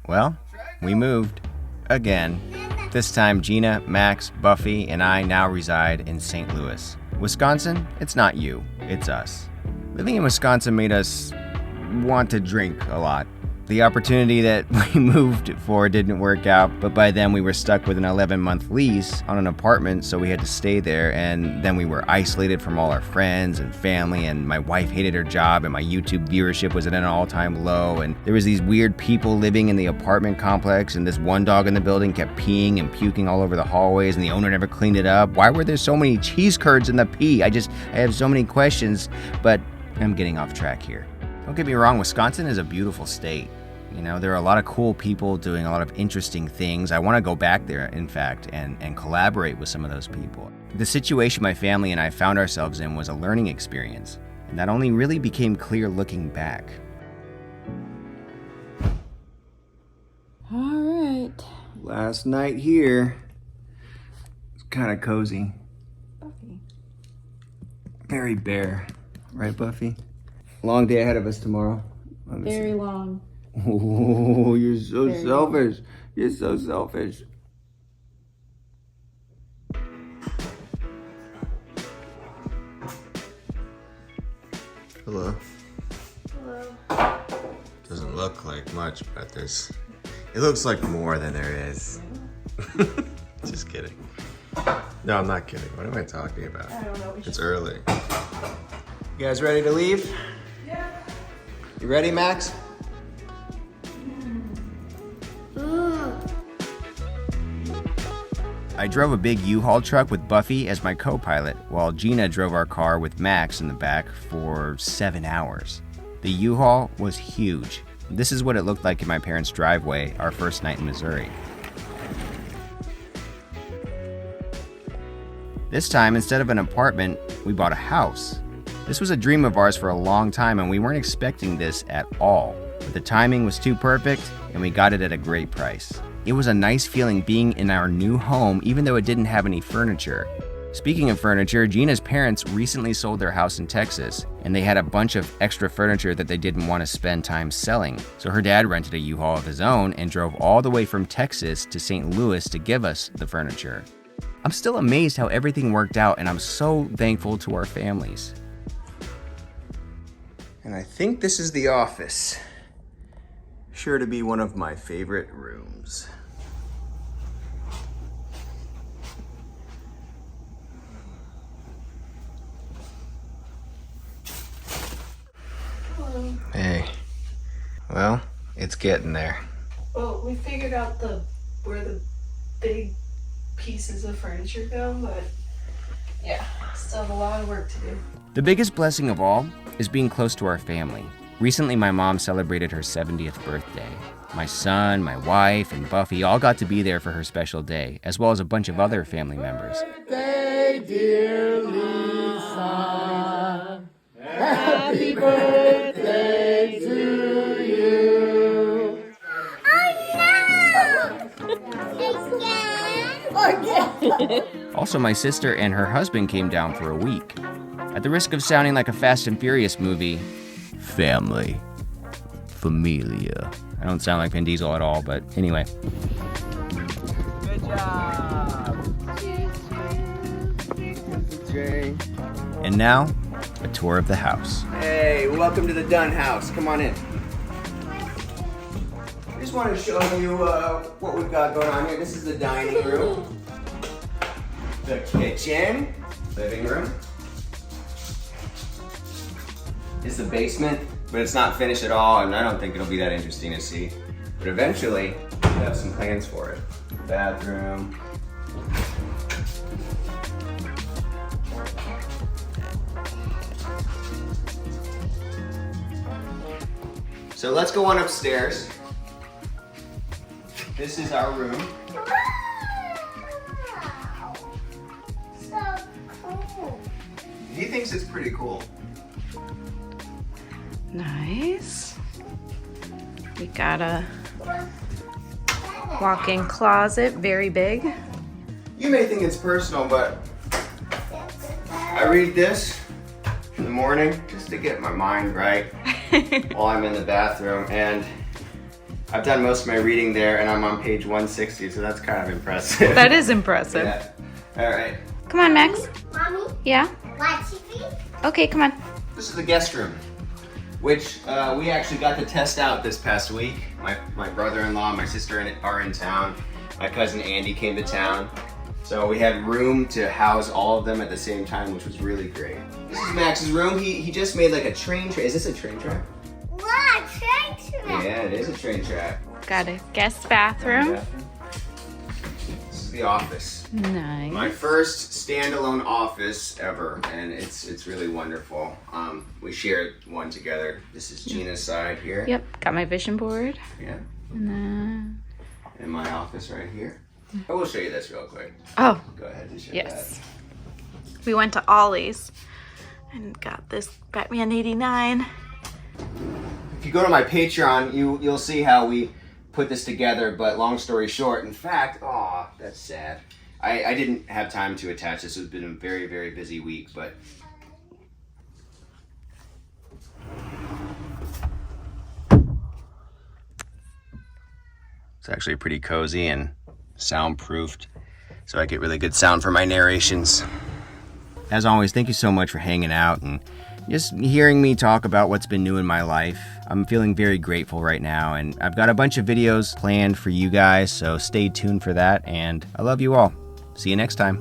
Well, we moved. Again. This time, Gina, Max, Buffy, and I now reside in St. Louis. Wisconsin, it's not you, it's us. Living in Wisconsin made us want to drink a lot. The opportunity that we moved for didn't work out, but by then we were stuck with an 11-month lease on an apartment, so we had to stay there, and then we were isolated from all our friends and family, and my wife hated her job, and my YouTube viewership was at an all-time low, and there was these weird people living in the apartment complex, and this one dog in the building kept peeing and puking all over the hallways, and the owner never cleaned it up. Why were there so many cheese curds in the pee? I have so many questions, but I'm getting off track here. Don't get me wrong, Wisconsin is a beautiful state. You know, there are a lot of cool people doing a lot of interesting things. I want to go back there, in fact, and collaborate with some of those people. The situation my family and I found ourselves in was a learning experience, and that only really became clear looking back. All right. Last night here. It's kind of cozy. Buffy. Very bare. Right, Buffy? Long day ahead of us tomorrow. Very long. Oh, you're so Very selfish. You're so selfish. Hello. Hello. Doesn't look like much, but it looks like more than there is. Just kidding. No, I'm not kidding. What am I talking about? I don't know. It's early. You guys ready to leave? Yeah. You ready, Max? I drove a big U-Haul truck with Buffy as my co-pilot, while Gina drove our car with Max in the back for 7 hours. The U-Haul was huge. This is what it looked like in my parents' driveway our first night in Missouri. This time, instead of an apartment, we bought a house. This was a dream of ours for a long time, and we weren't expecting this at all. But the timing was too perfect, and we got it at a great price. It was a nice feeling being in our new home, even though it didn't have any furniture. Speaking of furniture, Gina's parents recently sold their house in Texas, and they had a bunch of extra furniture that they didn't want to spend time selling. So her dad rented a U-Haul of his own and drove all the way from Texas to St. Louis to give us the furniture. I'm still amazed how everything worked out, and I'm so thankful to our families. And I think this is the office. Sure to be one of my favorite rooms. Hello. Hey. Well, it's getting there. Well, we figured out where the big pieces of furniture go, but yeah, still have a lot of work to do. The biggest blessing of all is being close to our family. Recently, my mom celebrated her 70th birthday. My son, my wife, and Buffy all got to be there for her special day, as well as a bunch of other family members. Birthday, dear Lisa. Happy birthday to you. Also, my sister and her husband came down for a week. At the risk of sounding like a Fast and Furious movie, family, familia. I don't sound like Vin Diesel at all, but anyway. Good job. And now, a tour of the house. Hey, welcome to the Dunn house. Come on in. I just want to show you what we've got going on here. This is the dining room, the kitchen, living room. It's the basement, but it's not finished at all, and I don't think it'll be that interesting to see. But eventually, we have some plans for it. Bathroom. So let's go on upstairs. This is our room. Wow. So cool. He thinks it's pretty cool. Nice. We got a walk-in closet, very big. You may think it's personal, but I read this in the morning just to get my mind right while I'm in the bathroom. And I've done most of my reading there, and I'm on page 160, so that's kind of impressive. That is impressive. Yeah. All right. Come on, Max. Mommy, Yeah? watch TV. Okay, come on. This is the guest room, which we actually got to test out this past week. My brother-in-law and my sister are in town. My cousin Andy came to town. So we had room to house all of them at the same time, which was really great. This is Max's room. He just made like a train track. Is this a train track? What? Train track. Yeah, it is a train track. Got a guest bathroom. This is the office. Nice. My first standalone office ever, and it's really wonderful. We shared one together. This is Gina's side here. Yep, got my vision board. Yeah. And then... And my office right here. I will show you this real quick. Oh, Go ahead and show yes. We went to Ollie's and got this Batman 89. that. If you go to my Patreon, you'll see how we put this together, but long story short, in fact, aw, that's sad. I didn't have time to attach this. It's been a very, very busy week, but it's actually pretty cozy and soundproofed, so I get really good sound for my narrations. As always, thank you so much for hanging out and just hearing me talk about what's been new in my life. I'm feeling very grateful right now, and I've got a bunch of videos planned for you guys, so stay tuned for that, and I love you all. See you next time.